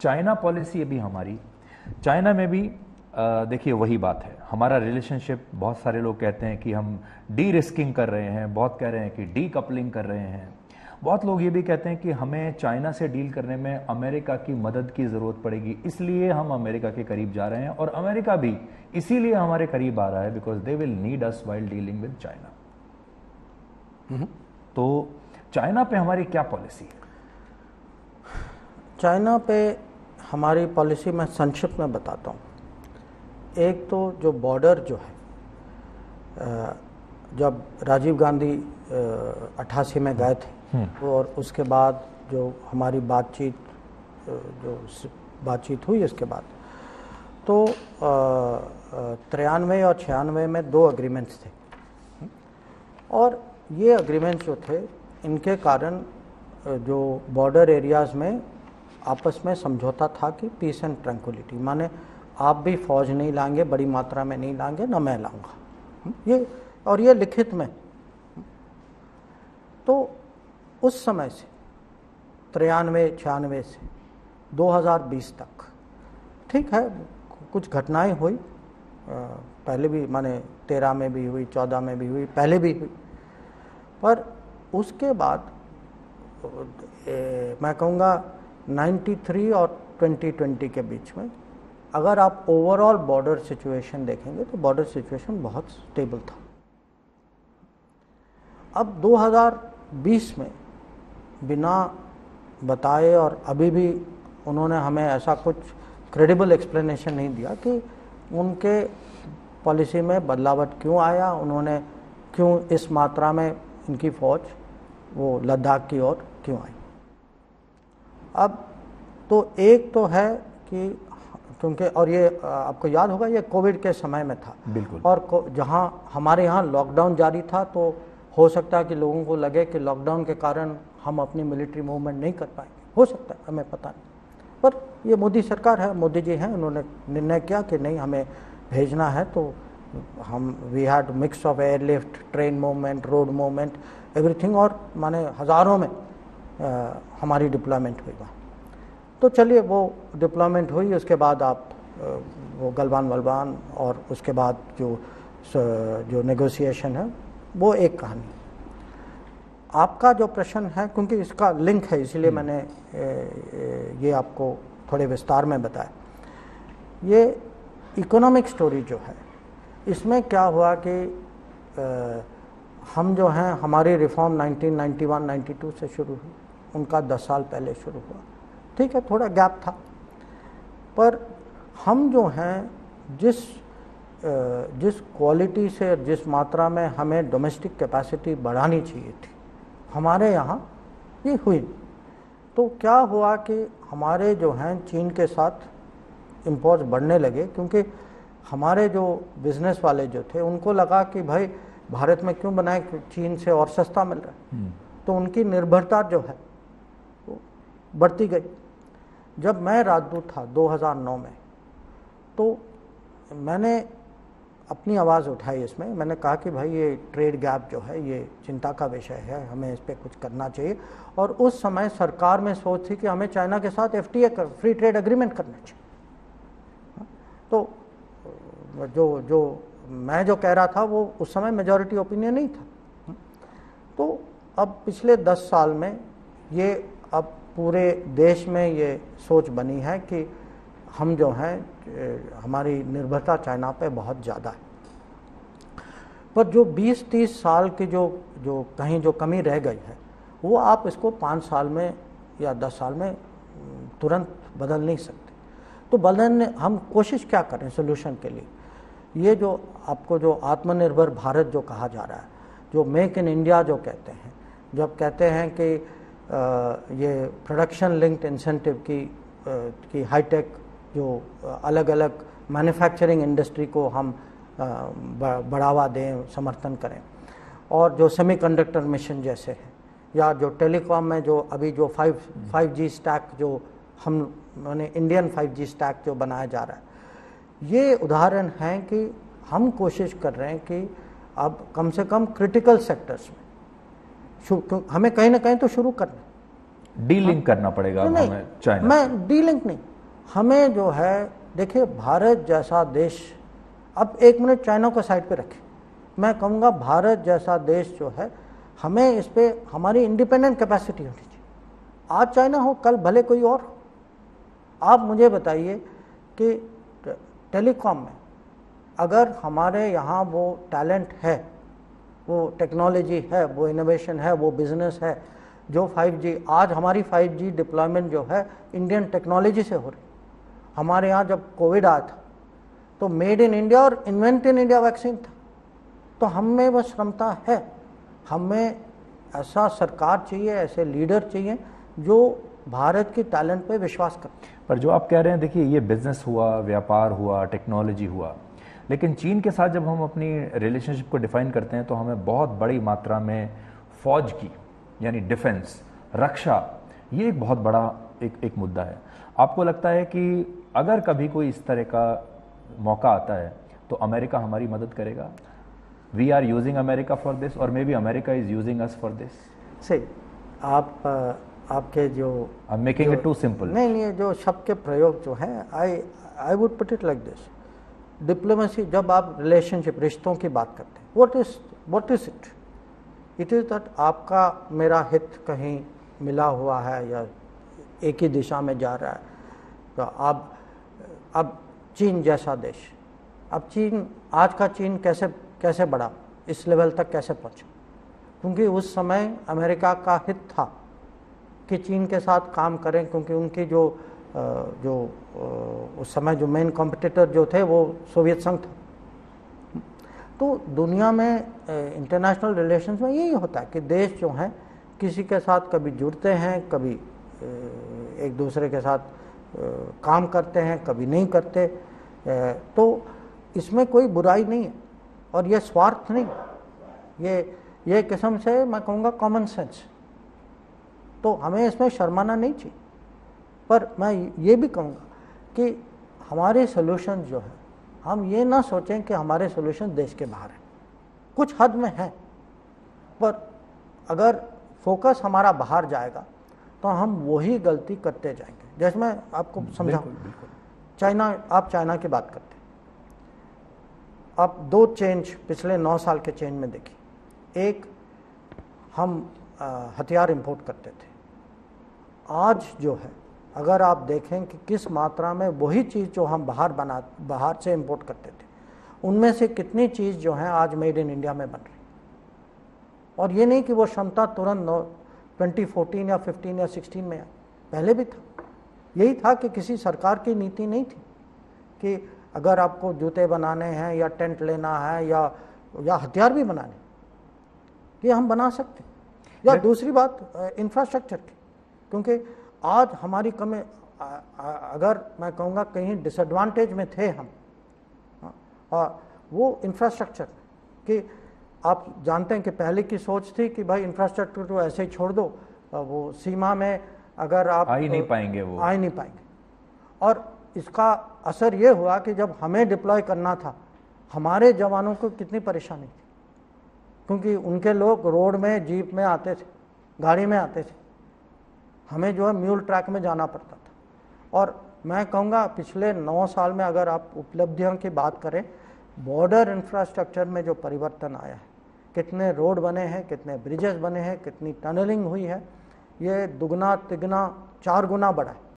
China policy अभी हमारी, China में भी देखिए वही बात है, हमारा रिलेशनशिप, बहुत सारे लोग कहते हैं कि हम डी रिस्किंग कर रहे हैं, बहुत कह रहे हैं कि डी कपलिंग कर रहे हैं, बहुत लोग ये भी कहते हैं कि हमें चाइना से डील करने में अमेरिका की मदद की ज़रूरत पड़ेगी, इसलिए हम अमेरिका के करीब जा रहे हैं, और अमेरिका भी इसीलिए हमारे करीब आ रहा है because they will need us while dealing with China. तो चाइना पे हमारी क्या पॉलिसी है? चाइना पे हमारी पॉलिसी मैं संक्षिप्त में बताता हूँ। एक तो जो बॉर्डर जो है, जब राजीव गांधी 88 में गए थे और उसके बाद जो हमारी बातचीत हुई इसके बाद, तो 93 और 96 में 2 एग्रीमेंट्स थे, और ये एग्रीमेंट्स जो थे इनके कारण जो बॉर्डर एरियाज़ में आपस में समझौता था कि पीस एंड ट्रैंक्विलिटी, माने आप भी फौज नहीं लाएंगे, बड़ी मात्रा में नहीं लाएंगे, ना मैं लाऊंगा, ये, और ये लिखित में। तो उस समय से 93-96 से 2020 तक, ठीक है, कुछ घटनाएं हुई, पहले भी, माने 13 में भी हुई, 14 में भी हुई, पहले भी हुई, पर उसके बाद मैं कहूँगा 93 और 2020 के बीच में अगर आप ओवरऑल बॉर्डर सिचुएशन देखेंगे तो बॉर्डर सिचुएशन बहुत स्टेबल था। अब 2020 में बिना बताए, और अभी भी उन्होंने हमें ऐसा कुछ क्रेडिबल एक्सप्लेनेशन नहीं दिया कि उनके पॉलिसी में बदलावट क्यों आया, उन्होंने क्यों इस मात्रा में इनकी फ़ौज वो लद्दाख की ओर क्यों आई। अब तो एक तो है कि क्योंकि, और ये आपको याद होगा, ये कोविड के समय में था, बिल्कुल, और जहाँ हमारे यहाँ लॉकडाउन जारी था, तो हो सकता है कि लोगों को लगे कि लॉकडाउन के कारण हम अपनी मिलिट्री मूवमेंट नहीं कर पाएंगे, हो सकता है, हमें पता नहीं, पर ये मोदी सरकार है, मोदी जी हैं, उन्होंने निर्णय किया कि नहीं, हमें भेजना है, तो हम we had mix of airlift, train movement, road movement, everything, और माने हज़ारों में हमारी डिप्लॉयमेंट हुई वहाँ। तो चलिए वो डिप्लॉयमेंट हुई, उसके बाद आप वो गलवान वलवान, और उसके बाद जो नेगोशिएशन है, वो एक कहानी। आपका जो प्रश्न है, क्योंकि इसका लिंक है, इसीलिए मैंने ये आपको थोड़े विस्तार में बताया। ये इकोनॉमिक स्टोरी जो है, इसमें क्या हुआ कि हम जो हैं, हमारी रिफॉर्म 1991-92 से शुरू हुई, उनका 10 साल पहले शुरू हुआ, ठीक है, थोड़ा गैप था, पर हम जो हैं जिस क्वालिटी से, जिस मात्रा में हमें डोमेस्टिक कैपेसिटी बढ़ानी चाहिए थी, हमारे यहाँ ये हुई। तो क्या हुआ कि हमारे जो हैं चीन के साथ इम्पोर्ट्स बढ़ने लगे, क्योंकि हमारे जो बिजनेस वाले जो थे, उनको लगा कि भाई भारत में क्यों बनाए, चीन से और सस्ता मिल रहा है, तो उनकी निर्भरता जो है वो बढ़ती गई। जब मैं राजदूत था 2009 में, तो मैंने अपनी आवाज़ उठाई इसमें, मैंने कहा कि भाई ये ट्रेड गैप जो है ये चिंता का विषय है, हमें इस पर कुछ करना चाहिए। और उस समय सरकार में सोच थी कि हमें चाइना के साथ FTA फ्री ट्रेड एग्रीमेंट करना चाहिए। तो मैं जो कह रहा था वो उस समय मेजॉरिटी ओपिनियन नहीं था। तो अब पिछले 10 साल में ये, अब पूरे देश में ये सोच बनी है कि हम जो हैं, हमारी निर्भरता चाइना पे बहुत ज़्यादा है, पर जो 20-30 साल की जो कहीं जो कमी रह गई है, वो आप इसको 5 साल में या 10 साल में तुरंत बदल नहीं सकते। तो बदलने हम कोशिश क्या करें सोल्यूशन के लिए? ये जो आपको जो आत्मनिर्भर भारत जो कहा जा रहा है, जो मेक इन इंडिया जो कहते हैं, जब कहते हैं कि ये प्रोडक्शन लिंक्ड इंसेंटिव की हाईटेक जो अलग अलग मैन्युफैक्चरिंग इंडस्ट्री को हम बढ़ावा दें, समर्थन करें, और जो सेमीकंडक्टर मिशन जैसे हैं, या जो टेलीकॉम में जो अभी जो 5G स्टैक जो मैंने इंडियन 5G स्टैक जो बनाया जा रहा है, ये उदाहरण हैं कि हम कोशिश कर रहे हैं कि अब कम से कम क्रिटिकल सेक्टर्स में हमें कहीं ना कहीं तो शुरू करना, डीलिंक करना पड़ेगा हमें चाइना। मैं डीलिंक नहीं, हमें जो है, देखिए भारत जैसा देश, अब एक मिनट चाइना को साइड पे रखें, मैं कहूँगा भारत जैसा देश जो है, हमें इस पे हमारी इंडिपेंडेंट कैपेसिटी होनी चाहिए। आज चाइना हो, कल भले कोई और हो। आप मुझे बताइए कि टेलीकॉम में अगर हमारे यहाँ वो टैलेंट है, वो टेक्नोलॉजी है, वो इनोवेशन है, वो बिजनेस है, जो 5G, आज हमारी 5G डिप्लॉयमेंट जो है इंडियन टेक्नोलॉजी से हो रही। हमारे यहाँ जब कोविड आया था तो मेड इन इंडिया और इन्वेंट इन इंडिया वैक्सीन था। तो हम में वो क्षमता है, हमें ऐसा सरकार चाहिए, ऐसे लीडर चाहिए जो भारत की टैलेंट पे विश्वास करते हैं। पर जो आप कह रहे हैं, देखिए ये बिजनेस हुआ, व्यापार हुआ, टेक्नोलॉजी हुआ, लेकिन चीन के साथ जब हम अपनी रिलेशनशिप को डिफाइन करते हैं तो हमें बहुत बड़ी मात्रा में फौज की, यानी डिफेंस, रक्षा, ये एक बहुत बड़ा एक मुद्दा है। आपको लगता है कि अगर कभी कोई इस तरह का मौका आता है तो अमेरिका हमारी मदद करेगा? We are using America for this और maybe America is using us for this? सही, आपके जो मेकिंग इट टू सिंपल, नहीं, जो शब्द के प्रयोग जो है, I would put it like this, diplomacy, जब आप रिलेशनशिप, रिश्तों की बात करते हैं, what is it? It is that आपका मेरा हित कहीं मिला हुआ है या एक ही दिशा में जा रहा है। तो अब चीन जैसा देश, अब चीन, आज का चीन कैसे बढ़ा, इस लेवल तक कैसे पहुंचा? क्योंकि उस समय अमेरिका का हित था कि चीन के साथ काम करें, क्योंकि उनकी जो उस समय जो मेन कॉम्पिटिटर जो थे वो सोवियत संघ था। तो दुनिया में इंटरनेशनल रिलेशंस में यही होता है कि देश जो हैं किसी के साथ कभी जुड़ते हैं, कभी एक दूसरे के साथ काम करते हैं, कभी नहीं करते। तो इसमें कोई बुराई नहीं है और ये स्वार्थ नहीं, ये किस्म से मैं कहूँगा कॉमन सेंस। तो हमें इसमें शर्माना नहीं चाहिए। पर मैं ये भी कहूँगा कि हमारे सॉल्यूशन जो है, हम ये ना सोचें कि हमारे सॉल्यूशन देश के बाहर हैं, कुछ हद में है, पर अगर फोकस हमारा बाहर जाएगा तो हम वही गलती करते जाएंगे। जैसे मैं आपको समझाऊं, चाइना, आप चाइना की बात करते हैं, आप दो चेंज पिछले 9 साल के चेंज में देखिए। एक, हम हथियार इंपोर्ट करते थे, आज जो है अगर आप देखें कि किस मात्रा में वही चीज़ जो हम बाहर से इंपोर्ट करते थे, उनमें से कितनी चीज़ जो है आज मेड इन इंडिया में बन रही। और ये नहीं कि वो क्षमता तुरंत 2014 या 15 या 16 में, पहले भी था। यही था कि किसी सरकार की नीति नहीं थी कि अगर आपको जूते बनाने हैं या टेंट लेना है या हथियार भी बनाने, ये हम बना सकते हैं। या दूसरी बात इंफ्रास्ट्रक्चर की, क्योंकि आज हमारी कमी, अगर मैं कहूँगा कहीं डिसएडवांटेज में थे हम, और वो इंफ्रास्ट्रक्चर कि आप जानते हैं कि पहले की सोच थी कि भाई इंफ्रास्ट्रक्चर तो ऐसे ही छोड़ दो, वो सीमा में अगर आप आ ही नहीं पाएंगे। और इसका असर ये हुआ कि जब हमें डिप्लॉय करना था, हमारे जवानों को कितनी परेशानी थी, क्योंकि उनके लोग रोड में जीप में आते थे, गाड़ी में आते थे, हमें जो है म्यूल ट्रैक में जाना पड़ता था। और मैं कहूँगा पिछले 9 साल में अगर आप उपलब्धियों की बात करें, बॉर्डर इंफ्रास्ट्रक्चर में जो परिवर्तन आया है, कितने रोड बने हैं, कितने ब्रिजेस बने हैं, कितनी टनलिंग हुई है, ये दुगना तिगना 4 गुना बढ़ा है।